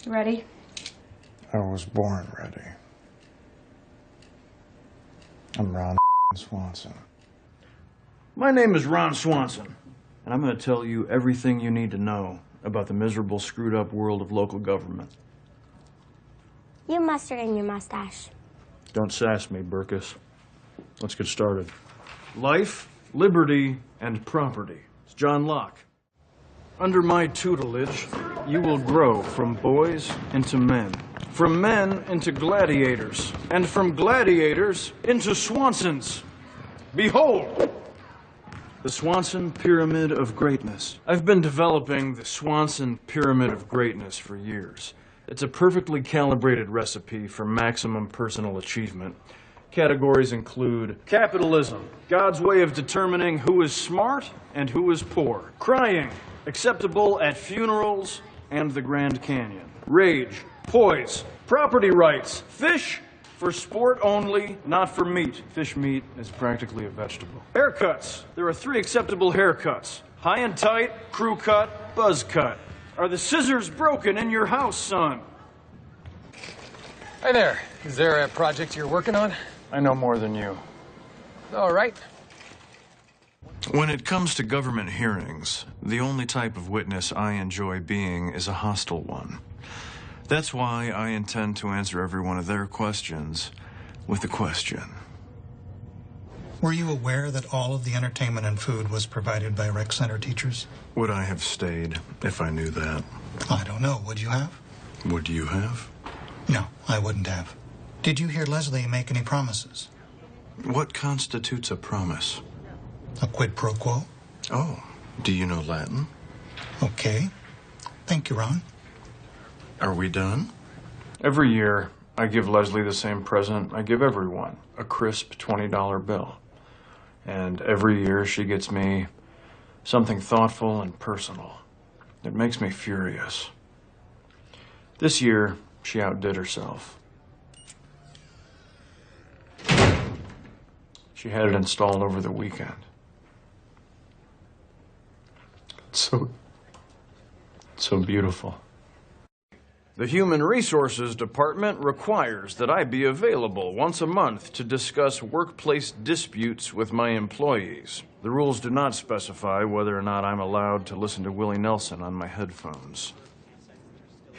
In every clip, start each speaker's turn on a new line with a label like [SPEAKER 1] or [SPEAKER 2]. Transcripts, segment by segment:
[SPEAKER 1] Ready?
[SPEAKER 2] I was born ready. I'm Ron Swanson.
[SPEAKER 3] My name is Ron Swanson, and I'm going to tell you everything you need to know about the miserable, screwed-up world of local government.
[SPEAKER 4] You have mustard in your mustache.
[SPEAKER 3] Don't sass me, Burkus. Let's get started. Life, liberty, and property. It's John Locke. Under my tutelage, you will grow from boys into men, from men into gladiators, and from gladiators into Swansons. Behold, the Swanson Pyramid of Greatness. I've been developing the Swanson Pyramid of Greatness for years. It's a perfectly calibrated recipe for maximum personal achievement. Categories include capitalism, God's way of determining who is smart and who is poor. Crying, acceptable at funerals and the Grand Canyon. Rage, poise, property rights, fish for sport only, not for meat. Fish meat is practically a vegetable. Haircuts. There are 3 acceptable haircuts. High and tight, crew cut, buzz cut. Are the scissors broken in your house, son?
[SPEAKER 5] Hi there. Is there a project you're working on?
[SPEAKER 3] I know more than you.
[SPEAKER 5] All right.
[SPEAKER 3] When it comes to government hearings, the only type of witness I enjoy being is a hostile one. That's why I intend to answer every one of their questions with a question.
[SPEAKER 6] Were you aware that all of the entertainment and food was provided by rec center teachers?
[SPEAKER 3] Would I have stayed if I knew that?
[SPEAKER 6] I don't know. Would you have?
[SPEAKER 3] Would you have?
[SPEAKER 6] No, I wouldn't have. Did you hear Leslie make any promises?
[SPEAKER 3] What constitutes a promise?
[SPEAKER 6] A quid pro quo?
[SPEAKER 3] Oh, do you know Latin?
[SPEAKER 6] Okay. Thank you, Ron.
[SPEAKER 3] Are we done? Every year, I give Leslie the same present I give everyone, a crisp $20 bill. And every year she gets me something thoughtful and personal. It makes me furious. This year, she outdid herself. She had it installed over the weekend. It's so beautiful. The Human Resources Department requires that I be available once a month to discuss workplace disputes with my employees. The rules do not specify whether or not I'm allowed to listen to Willie Nelson on my headphones.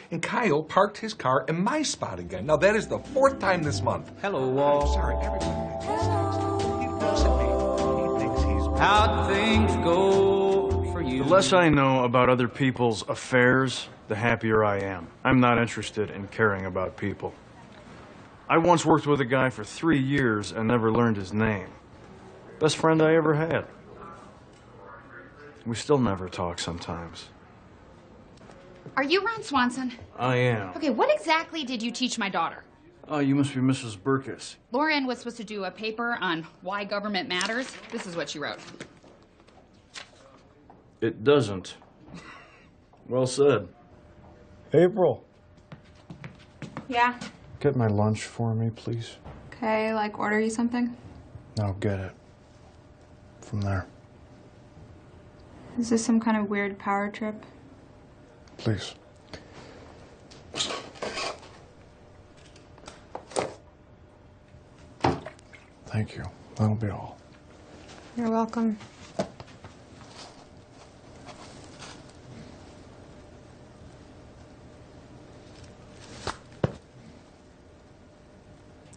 [SPEAKER 7] And Kyle parked his car in my spot again. Now, that is the 4th time this month.
[SPEAKER 8] Hello, all.
[SPEAKER 7] I'm sorry, everybody.
[SPEAKER 8] How'd things go for you?
[SPEAKER 3] The less I know about other people's affairs, the happier I am. I'm not interested in caring about people. I once worked with a guy for 3 years and never learned his name. Best friend I ever had. We still never talk sometimes.
[SPEAKER 1] Are you Ron Swanson?
[SPEAKER 3] I am.
[SPEAKER 1] Okay, what exactly did you teach my daughter?
[SPEAKER 3] Oh, you must be Mrs. Burkus.
[SPEAKER 1] Lauren was supposed to do a paper on why government matters. This is what she wrote.
[SPEAKER 3] It doesn't. Well said. April.
[SPEAKER 1] Yeah.
[SPEAKER 2] Get my lunch for me, please.
[SPEAKER 1] Okay, like order you something?
[SPEAKER 2] No, get it. From there.
[SPEAKER 1] Is this some kind of weird power trip?
[SPEAKER 2] Please. Thank you. That'll be all.
[SPEAKER 1] You're welcome.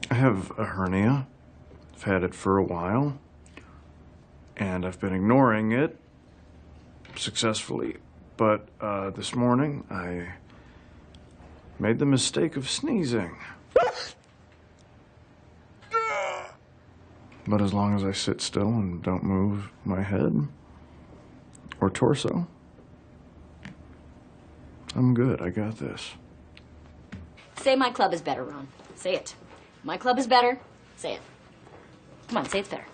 [SPEAKER 3] I have a hernia. I've had it for a while. And I've been ignoring it successfully. But this morning, I made the mistake of sneezing. But as long as I sit still and don't move my head or torso, I'm good. I got this.
[SPEAKER 9] Say my club is better, Ron. Say it. My club is better. Say it. Come on, say it's better.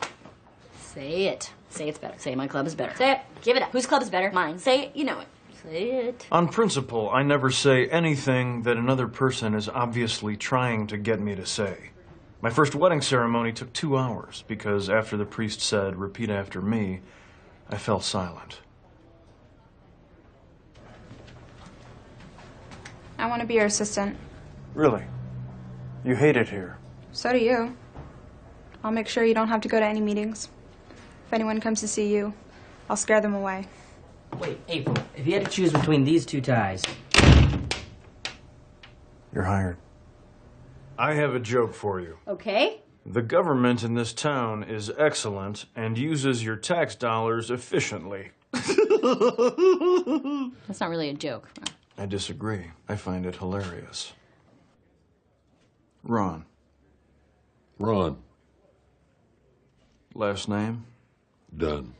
[SPEAKER 9] Say it. Say it's better. Say my club is better. Say it. Give it up. Whose club is better? Mine. Say it. You know it. Say it.
[SPEAKER 3] On principle, I never say anything that another person is obviously trying to get me to say. My first wedding ceremony took 2 hours because after the priest said, "Repeat after me," I fell silent.
[SPEAKER 10] I want to be your assistant.
[SPEAKER 3] Really? You hate it here?
[SPEAKER 10] So do you. I'll make sure you don't have to go to any meetings. If anyone comes to see you, I'll scare them away.
[SPEAKER 11] Wait, April, if you had to choose between these two ties...
[SPEAKER 3] You're hired. I have a joke for you.
[SPEAKER 9] Okay.
[SPEAKER 3] The government in this town is excellent and uses your tax dollars efficiently.
[SPEAKER 9] That's not really a joke.
[SPEAKER 3] I disagree. I find it hilarious. Ron.
[SPEAKER 12] Ron.
[SPEAKER 3] Last name?
[SPEAKER 12] Done.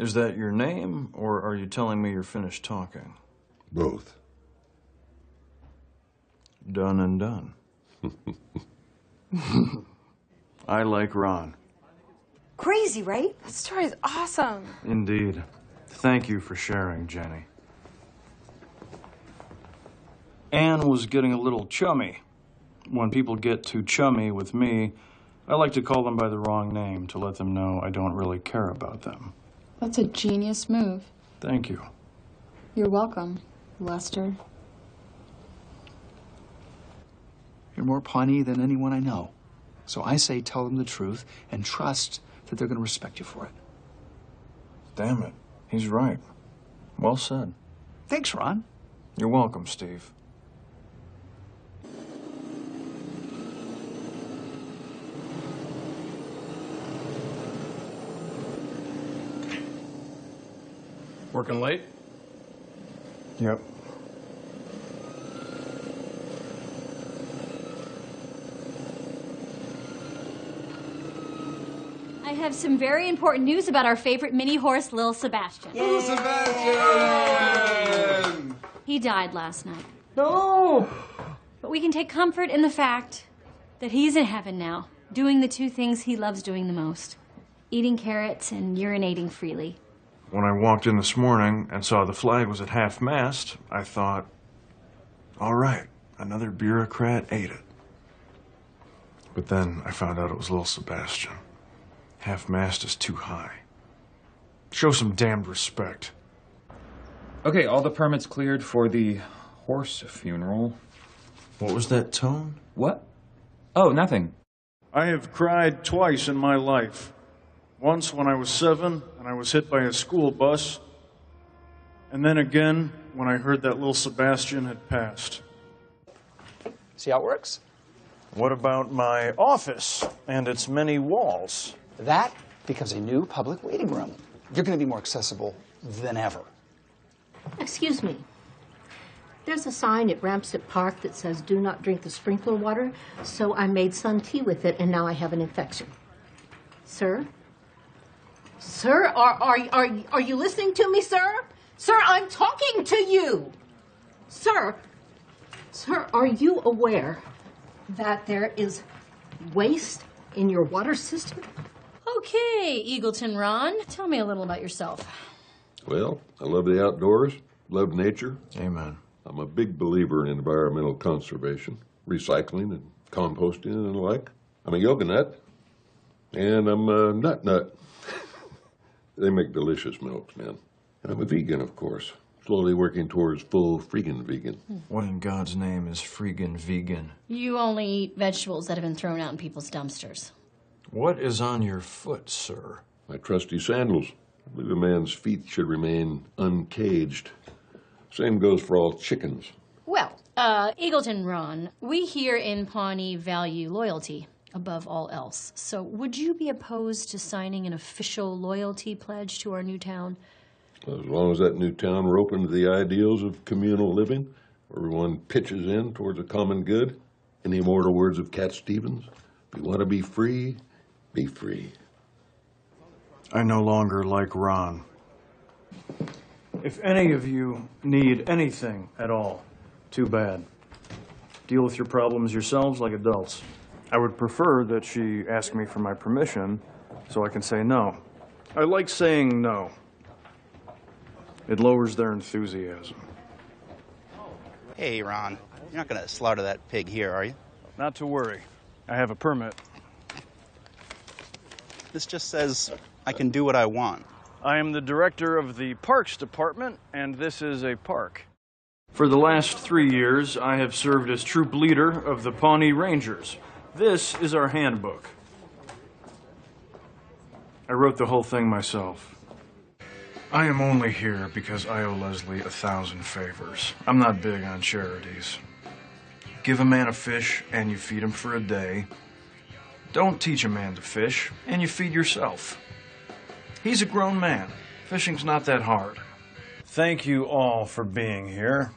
[SPEAKER 3] Is that your name, or are you telling me you're finished talking?
[SPEAKER 12] Both.
[SPEAKER 3] Done and done. I like Ron.
[SPEAKER 10] Crazy, right? That story's awesome.
[SPEAKER 3] Indeed. Thank you for sharing, Jenny. Anne was getting a little chummy. When people get too chummy with me, I like to call them by the wrong name to let them know I don't really care about them.
[SPEAKER 1] That's a genius move.
[SPEAKER 3] Thank you.
[SPEAKER 1] You're welcome, Lester.
[SPEAKER 13] You're more Pawnee than anyone I know. So I say tell them the truth and trust that they're going to respect you for it.
[SPEAKER 3] Damn it. He's right. Well said.
[SPEAKER 13] Thanks, Ron.
[SPEAKER 3] You're welcome, Steve. Working late? Yep.
[SPEAKER 9] I have some very important news about our favorite mini horse, Lil Sebastian.
[SPEAKER 7] Little Sebastian!
[SPEAKER 9] He died last night.
[SPEAKER 11] No!
[SPEAKER 9] But we can take comfort in the fact that he's in heaven now, doing the two things he loves doing the most. Eating carrots and urinating freely.
[SPEAKER 3] When I walked in this morning and saw the flag was at half-mast, I thought, all right, another bureaucrat ate it. But then I found out it was little Sebastian. Half-mast is too high. Show some damned respect.
[SPEAKER 14] Okay, all the permits cleared for the horse funeral.
[SPEAKER 3] What was that tone?
[SPEAKER 14] What? Oh, nothing.
[SPEAKER 3] I have cried twice in my life. Once when I was 7 and I was hit by a school bus, and then again when I heard that little Sebastian had passed.
[SPEAKER 13] See how it works?
[SPEAKER 3] What about my office and its many walls?
[SPEAKER 13] That becomes a new public waiting room. You're going to be more accessible than ever.
[SPEAKER 15] Excuse me. There's a sign at Ramsett Park that says do not drink the sprinkler water, so I made sun tea with it and now I have an infection. Sir? Sir, are you listening to me, sir? Sir, I'm talking to you. Sir, are you aware that there is waste in your water system?
[SPEAKER 9] Okay, Eagleton Ron, tell me a little about yourself.
[SPEAKER 12] Well, I love the outdoors, love nature.
[SPEAKER 3] Amen.
[SPEAKER 12] I'm a big believer in environmental conservation, recycling and composting and the like. I'm a yoga nut, and I'm a nut. They make delicious milks, man. And I'm a vegan, of course. Slowly working towards full freaking vegan.
[SPEAKER 3] What in God's name is freaking vegan?
[SPEAKER 9] You only eat vegetables that have been thrown out in people's dumpsters.
[SPEAKER 3] What is on your foot, sir?
[SPEAKER 12] My trusty sandals. I believe a man's feet should remain uncaged. Same goes for all chickens.
[SPEAKER 9] Well, Eagleton Ron, we here in Pawnee value loyalty above all else. So would you be opposed to signing an official loyalty pledge to our new town?
[SPEAKER 12] As long as that new town were open to the ideals of communal living, everyone pitches in towards a common good. In the immortal words of Cat Stevens, if you want to be free, be free.
[SPEAKER 3] I no longer like Ron. If any of you need anything at all, too bad. Deal with your problems yourselves like adults. I would prefer that she ask me for my permission so I can say no. I like saying no. It lowers their enthusiasm.
[SPEAKER 16] Hey, Ron. You're not going to slaughter that pig here, are you?
[SPEAKER 3] Not to worry. I have a permit.
[SPEAKER 16] This just says I can do what I want.
[SPEAKER 3] I am the director of the Parks Department, and this is a park. For the last 3 years, I have served as troop leader of the Pawnee Rangers. This is our handbook. I wrote the whole thing myself. I am only here because I owe Leslie 1,000 favors. I'm not big on charities. Give a man a fish and you feed him for a day. Don't teach a man to fish and you feed yourself. He's a grown man. Fishing's not that hard. Thank you all for being here.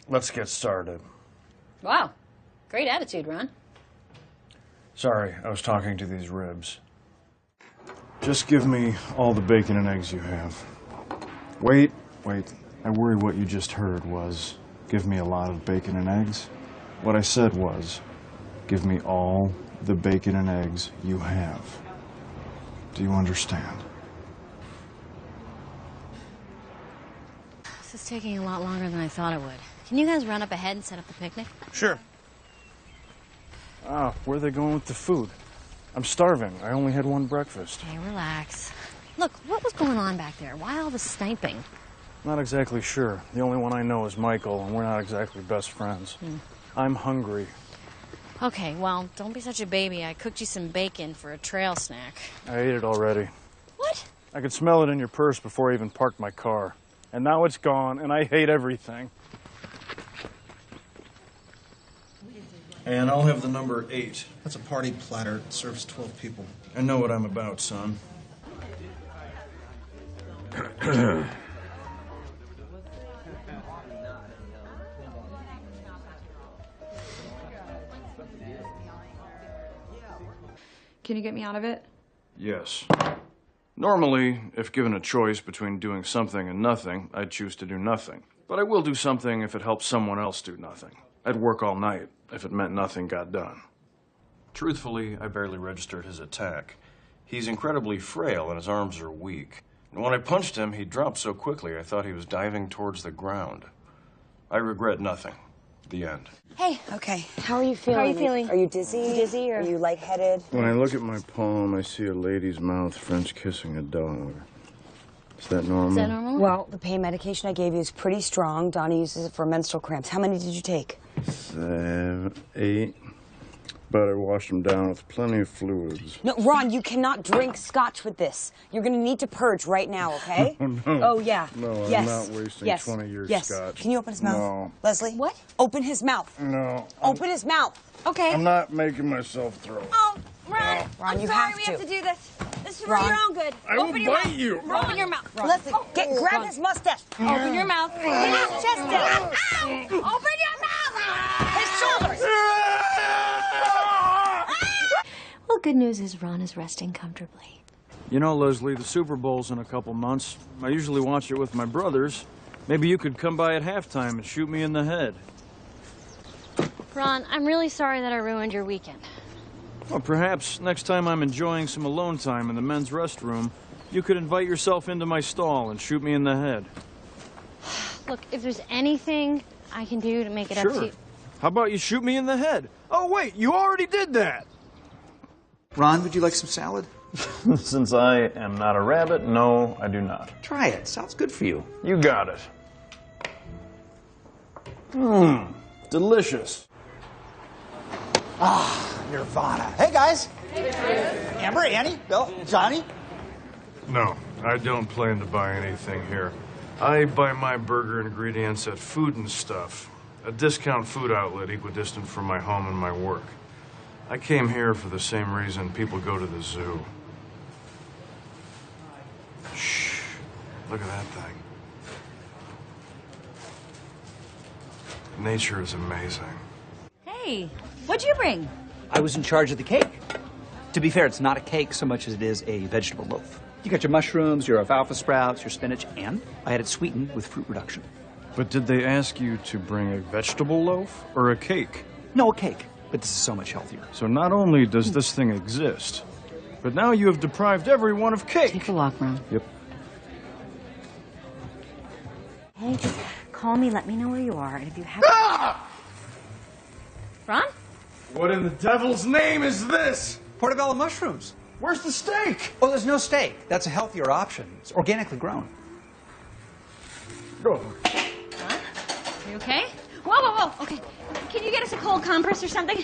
[SPEAKER 3] Let's get started.
[SPEAKER 9] Wow. Great attitude, Ron.
[SPEAKER 3] Sorry, I was talking to these ribs. Just give me all the bacon and eggs you have. Wait. I worry what you just heard was, give me a lot of bacon and eggs. What I said was, give me all the bacon and eggs you have. Do you understand?
[SPEAKER 9] This is taking a lot longer than I thought it would. Can you guys run up ahead and set up the picnic?
[SPEAKER 3] Sure. Where are they going with the food? I'm starving. I only had one breakfast.
[SPEAKER 9] Okay, relax. Look, what was going on back there? Why all the sniping?
[SPEAKER 3] Not exactly sure. The only one I know is Michael, and we're not exactly best friends. I'm hungry.
[SPEAKER 9] Okay, well, don't be such a baby. I cooked you some bacon for a trail snack.
[SPEAKER 3] I ate it already.
[SPEAKER 9] What?
[SPEAKER 3] I could smell it in your purse before I even parked my car. And now it's gone, and I hate everything. And I'll have the number 8.
[SPEAKER 6] That's a party platter. It serves 12 people.
[SPEAKER 3] I know what I'm about, son.
[SPEAKER 10] Can you get me out of it?
[SPEAKER 3] Yes. Normally, if given a choice between doing something and nothing, I'd choose to do nothing. But I will do something if it helps someone else do nothing. I'd work all night if it meant nothing got done. Truthfully, I barely registered his attack. He's incredibly frail and his arms are weak. And when I punched him, he dropped so quickly I thought he was diving towards the ground. I regret nothing. The end.
[SPEAKER 17] Hey. Okay. How are you feeling?
[SPEAKER 9] How are you feeling?
[SPEAKER 17] Are you dizzy?
[SPEAKER 9] Dizzy or?
[SPEAKER 17] Are you lightheaded?
[SPEAKER 3] When I look at my palm, I see a lady's mouth French kissing a dog. Is that normal?
[SPEAKER 9] Is that normal?
[SPEAKER 17] Well, the pain medication I gave you is pretty strong. Donnie uses it for menstrual cramps. How many did you take?
[SPEAKER 3] 7, 8. But I washed them down with plenty of fluids.
[SPEAKER 17] No, Ron, you cannot drink scotch with this. You're going to need to purge right now, okay?
[SPEAKER 3] Oh, no.
[SPEAKER 17] Oh, yeah.
[SPEAKER 3] No,
[SPEAKER 17] yes.
[SPEAKER 3] I'm not wasting 20 years scotch.
[SPEAKER 17] Can you open his mouth?
[SPEAKER 3] No.
[SPEAKER 17] Leslie?
[SPEAKER 9] What?
[SPEAKER 17] Open his mouth.
[SPEAKER 3] No.
[SPEAKER 17] Open his mouth.
[SPEAKER 9] Okay.
[SPEAKER 3] I'm not making myself throw.
[SPEAKER 9] Oh, Ron.
[SPEAKER 17] Ron,
[SPEAKER 9] I'm
[SPEAKER 17] you
[SPEAKER 9] sorry
[SPEAKER 17] have
[SPEAKER 9] we
[SPEAKER 17] to.
[SPEAKER 9] have to do this. This is
[SPEAKER 17] Ron.
[SPEAKER 9] for your own good.
[SPEAKER 3] I will
[SPEAKER 9] Open your
[SPEAKER 3] bite
[SPEAKER 9] mouth.
[SPEAKER 3] you.
[SPEAKER 9] Open your mouth.
[SPEAKER 17] Ron. Leslie, grab his mustache.
[SPEAKER 9] Open your mouth. Get his chest down. Ow! Open your mouth. His shoulders. Well, good news is Ron is resting comfortably.
[SPEAKER 3] You know, Leslie, the Super Bowl's in a couple months. I usually watch it with my brothers. Maybe you could come by at halftime and shoot me in the head.
[SPEAKER 9] Ron, I'm really sorry that I ruined your weekend.
[SPEAKER 3] Well, perhaps next time I'm enjoying some alone time in the men's restroom, you could invite yourself into my stall and shoot me in the head.
[SPEAKER 9] Look, if there's anything I can do to make it up to you...
[SPEAKER 3] How about you shoot me in the head? Oh, wait, you already did that!
[SPEAKER 13] Ron, would you like some salad?
[SPEAKER 3] Since I am not a rabbit, no, I do not.
[SPEAKER 13] Try it. Sounds good for you.
[SPEAKER 3] You got it. Mmm, delicious.
[SPEAKER 18] Ah, Nirvana. Hey, guys. Amber, Annie, Bill, Johnny.
[SPEAKER 3] No, I don't plan to buy anything here. I buy my burger ingredients at Food and Stuff, a discount food outlet equidistant from my home and my work. I came here for the same reason people go to the zoo. Shh, look at that thing. Nature is amazing.
[SPEAKER 9] Hey, what'd you bring?
[SPEAKER 18] I was in charge of the cake. To be fair, it's not a cake so much as it is a vegetable loaf. You got your mushrooms, your alfalfa sprouts, your spinach, and I had it sweetened with fruit reduction.
[SPEAKER 3] But did they ask you to bring a vegetable loaf or a cake?
[SPEAKER 18] No, a cake. But this is so much healthier.
[SPEAKER 3] So not only does this thing exist, but now you have deprived everyone of cake.
[SPEAKER 9] Take a walk, Ron.
[SPEAKER 3] Yep.
[SPEAKER 9] Hey, just call me, let me know where you are, and if you have... Ron?
[SPEAKER 3] What in the devil's name is this?
[SPEAKER 18] Portobello mushrooms.
[SPEAKER 3] Where's the steak?
[SPEAKER 18] Oh, there's no steak. That's a healthier option. It's organically grown.
[SPEAKER 3] Go.
[SPEAKER 9] You okay? Whoa, whoa, whoa. Okay. Can you get us a cold compress or something?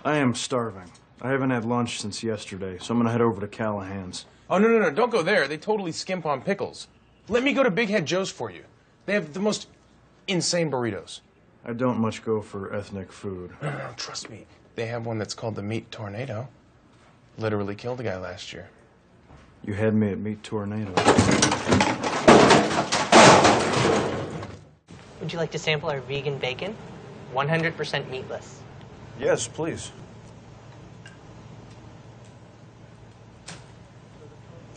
[SPEAKER 3] I am starving. I haven't had lunch since yesterday, so I'm gonna head over to Callahan's.
[SPEAKER 5] Oh, no. Don't go there. They totally skimp on pickles. Let me go to Big Head Joe's for you. They have the most insane burritos.
[SPEAKER 3] I don't much go for ethnic food.
[SPEAKER 5] No, trust me. They have one that's called the Meat Tornado. Literally killed a guy last year.
[SPEAKER 3] You had me at Meat Tornado.
[SPEAKER 19] Would you like to sample our vegan bacon? 100% meatless.
[SPEAKER 3] Yes, please.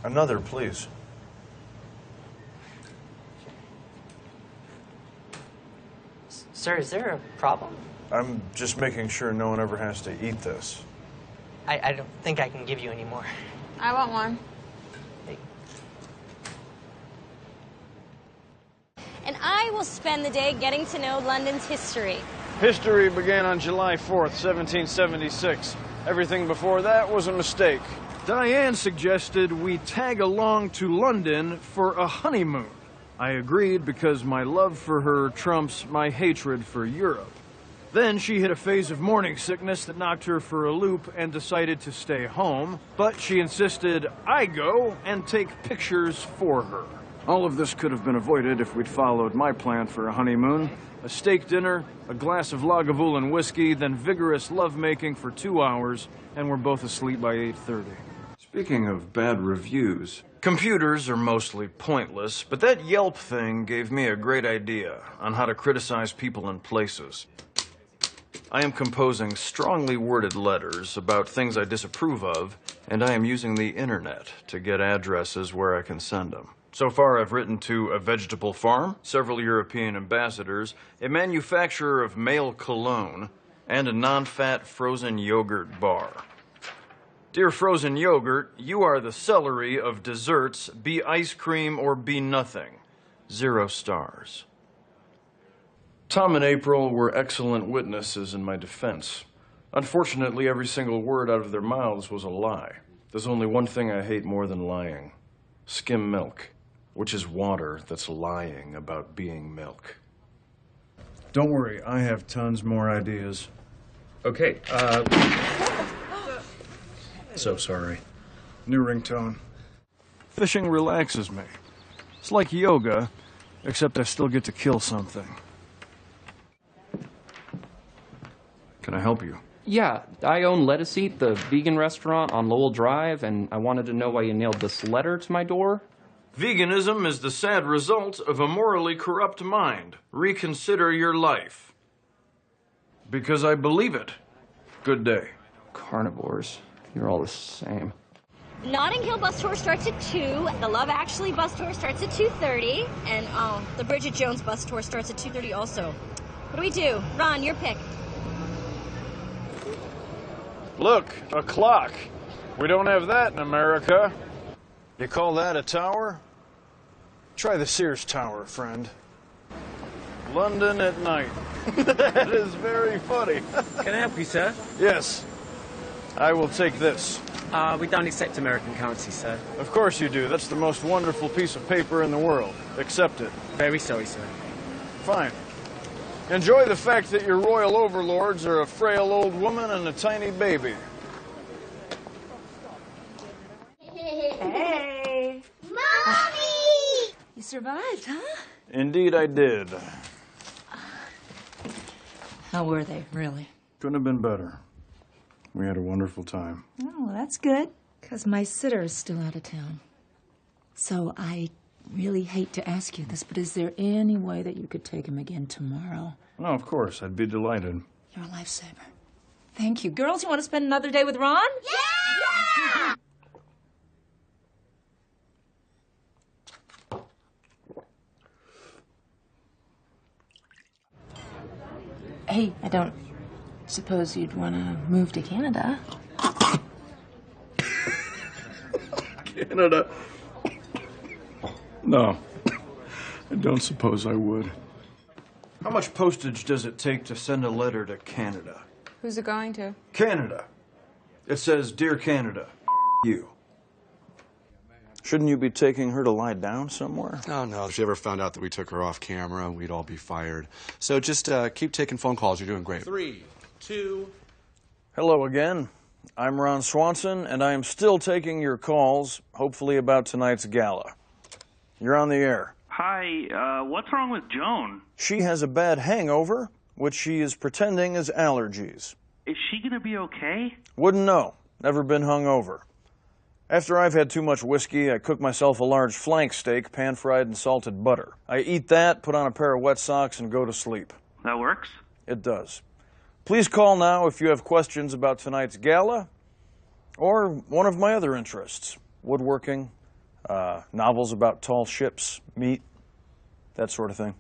[SPEAKER 3] Another, please.
[SPEAKER 19] Sir, is there a problem?
[SPEAKER 3] I'm just making sure no one ever has to eat this.
[SPEAKER 19] I don't think I can give you any more.
[SPEAKER 10] I want one.
[SPEAKER 4] And I will spend the day getting to know London's history.
[SPEAKER 3] History began on July 4th, 1776. Everything before that was a mistake. Diane suggested we tag along to London for a honeymoon. I agreed because my love for her trumps my hatred for Europe. Then she hit a phase of morning sickness that knocked her for a loop and decided to stay home, but she insisted I go and take pictures for her. All of this could have been avoided if we'd followed my plan for a honeymoon. A steak dinner, a glass of Lagavulin whiskey, then vigorous lovemaking for 2 hours, and we're both asleep by 8:30. Speaking of bad reviews, computers are mostly pointless, but that Yelp thing gave me a great idea on how to criticize people and places. I am composing strongly worded letters about things I disapprove of, and I am using the internet to get addresses where I can send them. So far, I've written to a vegetable farm, several European ambassadors, a manufacturer of male cologne, and a non-fat frozen yogurt bar. Dear frozen yogurt, you are the celery of desserts, be ice cream or be nothing. 0 stars. Tom and April were excellent witnesses in my defense. Unfortunately, every single word out of their mouths was a lie. There's only one thing I hate more than lying. Skim milk, which is water that's lying about being milk. Don't worry, I have tons more ideas.
[SPEAKER 14] Okay,
[SPEAKER 3] So sorry. New ringtone. Fishing relaxes me. It's like yoga, except I still get to kill something. Can I help you?
[SPEAKER 20] Yeah, I own Lettuce Eat, the vegan restaurant on Lowell Drive, and I wanted to know why you nailed this letter to my door.
[SPEAKER 3] Veganism is the sad result of a morally corrupt mind. Reconsider your life. Because I believe it. Good day.
[SPEAKER 20] Carnivores. You're all the same.
[SPEAKER 9] Notting Hill bus tour starts at 2. The Love Actually bus tour starts at 2:30. And, the Bridget Jones bus tour starts at 2:30 also. What do we do? Ron, your pick.
[SPEAKER 3] Look, a clock. We don't have that in America. You call that a tower? Try the Sears Tower, friend. London at night. That is very funny.
[SPEAKER 11] Can I help you, sir?
[SPEAKER 3] Yes. I will take this.
[SPEAKER 11] We don't accept American currency, sir.
[SPEAKER 3] Of course you do. That's the most wonderful piece of paper in the world. Accept it.
[SPEAKER 11] Very sorry, sir.
[SPEAKER 3] Fine. Enjoy the fact that your royal overlords are a frail old woman and a tiny baby.
[SPEAKER 10] Hey.
[SPEAKER 4] Mommy!
[SPEAKER 10] You survived, huh?
[SPEAKER 3] Indeed I did.
[SPEAKER 21] How were they, really?
[SPEAKER 3] Couldn't have been better. We had a wonderful time.
[SPEAKER 21] Oh, well, that's good. Because my sitter is still out of town. So I really hate to ask you this, but is there any way that you could take him again tomorrow?
[SPEAKER 3] No, of course. I'd be delighted.
[SPEAKER 21] You're a lifesaver. Thank you. Girls, you want to spend another day with Ron?
[SPEAKER 4] Yeah!
[SPEAKER 21] Hey, I don't suppose you'd want to move to Canada.
[SPEAKER 3] Canada? No. I don't suppose I would. How much postage does it take to send a letter to Canada?
[SPEAKER 10] Who's it going to?
[SPEAKER 3] Canada. It says, Dear Canada, you. Shouldn't you be taking her to lie down somewhere?
[SPEAKER 8] Oh, no. If she ever found out that we took her off camera, we'd all be fired. So just keep taking phone calls. You're doing great.
[SPEAKER 5] 3, 2.
[SPEAKER 3] Hello again. I'm Ron Swanson, and I am still taking your calls, hopefully about tonight's gala. You're on the air.
[SPEAKER 22] Hi, what's wrong with Joan?
[SPEAKER 3] She has a bad hangover, which she is pretending is allergies.
[SPEAKER 22] Is she gonna be okay?
[SPEAKER 3] Wouldn't know. Never been hungover. After I've had too much whiskey, I cook myself a large flank steak, pan-fried in salted butter. I eat that, put on a pair of wet socks, and go to sleep.
[SPEAKER 22] That works?
[SPEAKER 3] It does. Please call now if you have questions about tonight's gala or one of my other interests, woodworking, novels about tall ships, meat, that sort of thing.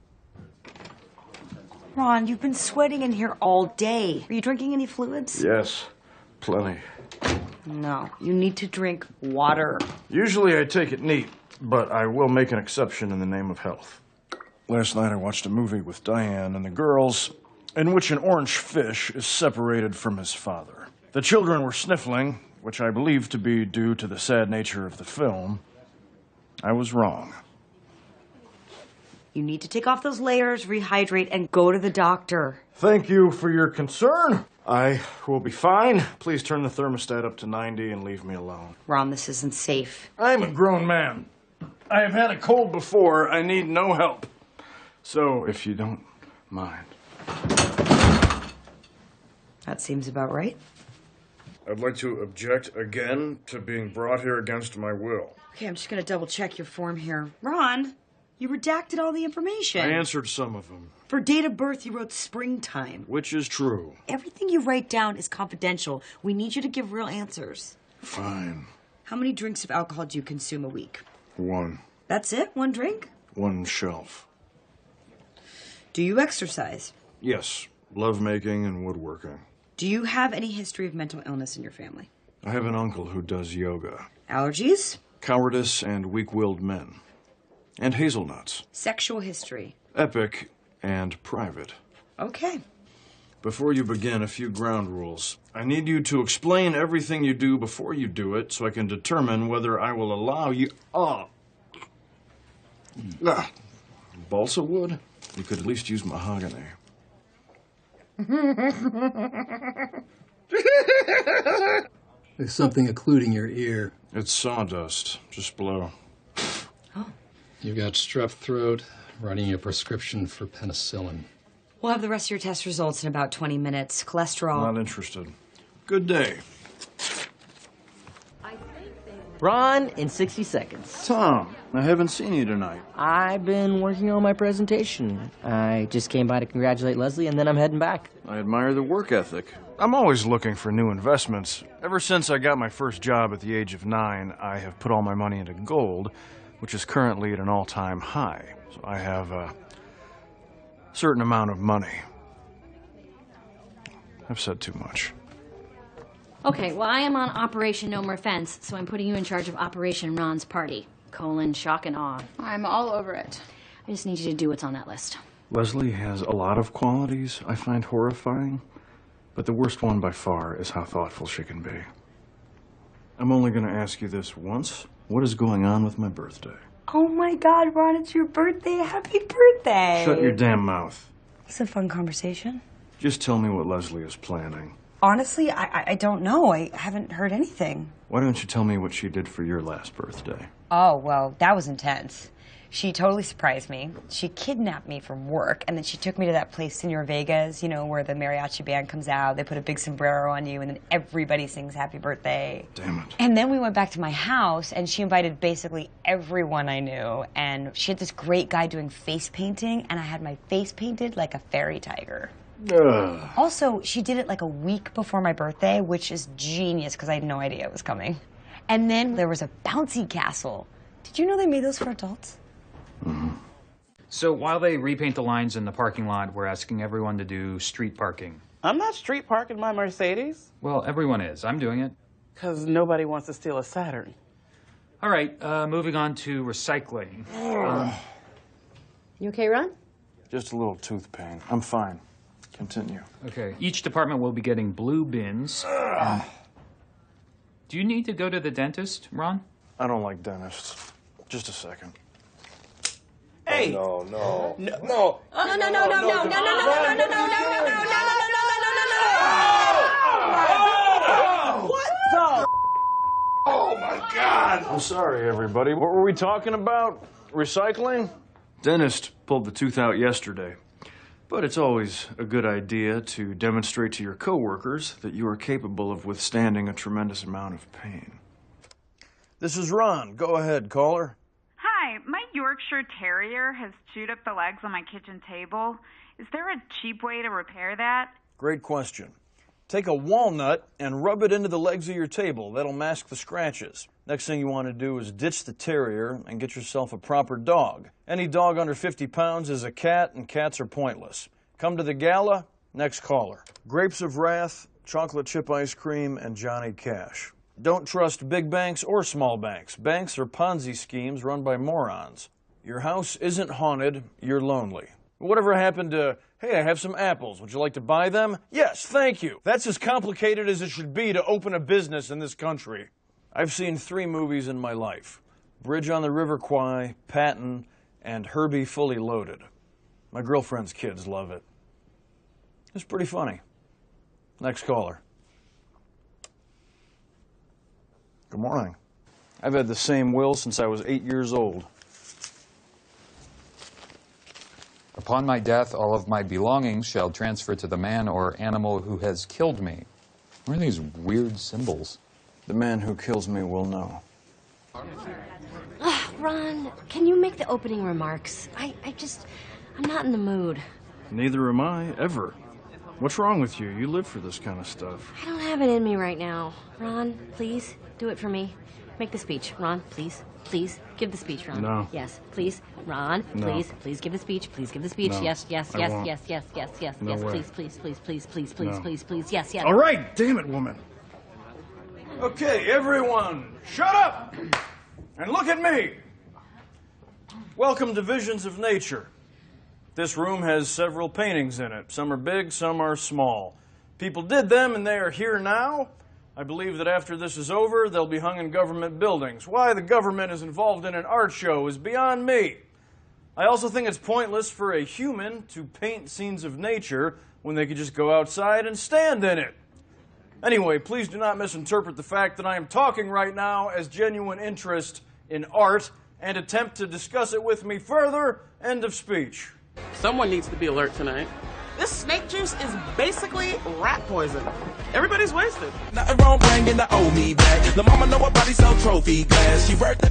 [SPEAKER 17] Ron, you've been sweating in here all day. Are you drinking any fluids?
[SPEAKER 3] Yes, plenty.
[SPEAKER 17] No, you need to drink water.
[SPEAKER 3] Usually I take it neat, but I will make an exception in the name of health. Last night I watched a movie with Diane and the girls in which an orange fish is separated from his father. The children were sniffling, which I believe to be due to the sad nature of the film. I was wrong.
[SPEAKER 17] You need to take off those layers, rehydrate, and go to the doctor.
[SPEAKER 3] Thank you for your concern. I will be fine. Please turn the thermostat up to 90 and leave me alone.
[SPEAKER 17] Ron, this isn't safe.
[SPEAKER 3] I'm a grown man. I have had a cold before. I need no help. So, if you don't mind.
[SPEAKER 17] That seems about right.
[SPEAKER 3] I'd like to object again to being brought here against my will.
[SPEAKER 17] Okay, I'm just gonna double check your form here. Ron, you redacted all the information.
[SPEAKER 3] I answered some of them.
[SPEAKER 17] For date of birth, you wrote springtime.
[SPEAKER 3] Which is true.
[SPEAKER 17] Everything you write down is confidential. We need you to give real answers.
[SPEAKER 3] Fine.
[SPEAKER 17] How many drinks of alcohol do you consume a week?
[SPEAKER 3] 1.
[SPEAKER 17] That's it? 1 drink?
[SPEAKER 3] 1 shelf.
[SPEAKER 17] Do you exercise?
[SPEAKER 3] Yes. Lovemaking and woodworking.
[SPEAKER 17] Do you have any history of mental illness in your family?
[SPEAKER 3] I have an uncle who does yoga.
[SPEAKER 17] Allergies?
[SPEAKER 3] Cowardice and weak-willed men. And hazelnuts.
[SPEAKER 17] Sexual history?
[SPEAKER 3] Epic and private.
[SPEAKER 17] Okay.
[SPEAKER 3] Before you begin, a few ground rules. I need you to explain everything you do before you do it so I can determine whether I will allow you... Balsa wood? You could at least use mahogany.
[SPEAKER 23] There's something occluding your ear.
[SPEAKER 3] It's sawdust. Just blow.
[SPEAKER 23] You've got strep throat, writing a prescription for penicillin.
[SPEAKER 17] We'll have the rest of your test results in about 20 minutes. Cholesterol.
[SPEAKER 3] Not interested. Good day.
[SPEAKER 11] Ron, in 60 seconds.
[SPEAKER 3] Tom, I haven't seen you tonight.
[SPEAKER 11] I've been working on my presentation. I just came by to congratulate Leslie, and then I'm heading back.
[SPEAKER 3] I admire the work ethic. I'm always looking for new investments. Ever since I got my first job at the age of 9, I have put all my money into gold, which is currently at an all-time high. So I have a certain amount of money. I've said too much.
[SPEAKER 9] Okay, well, I am on Operation No More Fence, so I'm putting you in charge of Operation Ron's Party. : shock and awe.
[SPEAKER 1] I'm all over it.
[SPEAKER 9] I just need you to do what's on that list.
[SPEAKER 3] Leslie has a lot of qualities I find horrifying, but the worst one by far is how thoughtful she can be. I'm only going to ask you this once. What is going on with my birthday?
[SPEAKER 17] Oh my God, Ron, it's your birthday. Happy birthday.
[SPEAKER 3] Shut your damn mouth.
[SPEAKER 17] It's a fun conversation.
[SPEAKER 3] Just tell me what Leslie is planning.
[SPEAKER 17] Honestly, I don't know. I haven't heard anything.
[SPEAKER 3] Why don't you tell me what she did for your last birthday?
[SPEAKER 17] Oh, well, that was intense. She totally surprised me. She kidnapped me from work, and then she took me to that place, Senor Vegas, you know, where the mariachi band comes out. They put a big sombrero on you, and then everybody sings happy birthday.
[SPEAKER 3] Damn it.
[SPEAKER 17] And then we went back to my house, and she invited basically everyone I knew. And she had this great guy doing face painting, and I had my face painted like a fairy tiger.
[SPEAKER 3] Ugh.
[SPEAKER 17] Also, she did it like a week before my birthday, which is genius because I had no idea it was coming. And then there was a bouncy castle. Did you know they made those for adults?
[SPEAKER 3] Mm-hmm.
[SPEAKER 14] So while they repaint the lines in the parking lot, we're asking everyone to do street parking.
[SPEAKER 19] I'm not street parking my Mercedes.
[SPEAKER 14] Well, everyone is. I'm doing it.
[SPEAKER 19] Because nobody wants to steal a Saturn.
[SPEAKER 14] All right, moving on to recycling.
[SPEAKER 9] You okay, Ron?
[SPEAKER 3] Just a little tooth pain. I'm fine. Continue.
[SPEAKER 14] Okay, each department will be getting blue bins. Do you need to go to the dentist, Ron?
[SPEAKER 3] I don't like dentists. Just a second.
[SPEAKER 5] Hey!
[SPEAKER 12] No, no.
[SPEAKER 5] No.
[SPEAKER 17] No, no, no, no, no, no, no, no, no, no, no, no, no, no, no,
[SPEAKER 5] What the?
[SPEAKER 12] Oh, my God!
[SPEAKER 3] I'm sorry, everybody. What were we talking about? Recycling? Dentist pulled the tooth out yesterday. But it's always a good idea to demonstrate to your coworkers that you are capable of withstanding a tremendous amount of pain. This is Ron. Go ahead, caller.
[SPEAKER 2] Hi, my Yorkshire Terrier has chewed up the legs on my kitchen table. Is there a cheap way to repair that?
[SPEAKER 3] Great question. Take a walnut and rub it into the legs of your table. That'll mask the scratches. Next thing you want to do is ditch the terrier and get yourself a proper dog. Any dog under 50 pounds is a cat, and cats are pointless. Come to the gala, next caller. Grapes of Wrath, chocolate chip ice cream, and Johnny Cash. Don't trust big banks or small banks. Banks are Ponzi schemes run by morons. Your house isn't haunted, you're lonely. Whatever happened to, hey, I have some apples. Would you like to buy them? Yes, thank you. That's as complicated as it should be to open a business in this country. I've seen 3 movies in my life. Bridge on the River Kwai, Patton, and Herbie Fully Loaded. My girlfriend's kids love it. It's pretty funny. Next caller. Good morning. I've had the same will since I was 8 years old.
[SPEAKER 7] Upon my death, all of my belongings shall transfer to the man or animal who has killed me. What are these weird symbols?
[SPEAKER 3] The man who kills me will know.
[SPEAKER 9] Ron, can you make the opening remarks? I'm not in the mood.
[SPEAKER 3] Neither am I, ever. What's wrong with you? You live for this kind of stuff.
[SPEAKER 9] I don't have it in me right now. Ron, please, do it for me. Make the speech. Ron, please. Please, give the speech, Ron.
[SPEAKER 3] No.
[SPEAKER 9] Yes, please. Ron,
[SPEAKER 3] No.
[SPEAKER 9] please give the speech. Please give the speech.
[SPEAKER 3] No,
[SPEAKER 9] Yes, yes,
[SPEAKER 3] I
[SPEAKER 9] yes,
[SPEAKER 3] won't.
[SPEAKER 9] yes, yes, yes, yes,
[SPEAKER 3] No
[SPEAKER 9] yes.
[SPEAKER 3] way.
[SPEAKER 9] Please, please, please, please, please, please,
[SPEAKER 3] No.
[SPEAKER 9] please, yes, yes.
[SPEAKER 3] All right, damn it, woman. Okay, everyone, shut up and look at me. Welcome to Visions of Nature. This room has several paintings in it. Some are big, some are small. People did them and they are here now. I believe that after this is over, they'll be hung in government buildings. Why the government is involved in an art show is beyond me. I also think it's pointless for a human to paint scenes of nature when they could just go outside and stand in it. Anyway, please do not misinterpret the fact that I am talking right now as genuine interest in art and attempt to discuss it with me further. End of speech.
[SPEAKER 15] Someone needs to be alert tonight. This snake juice is basically rat poison. Everybody's wasted.
[SPEAKER 24] Nothing wrong bringing the old me back. The mama know her body so trophy glass. She worked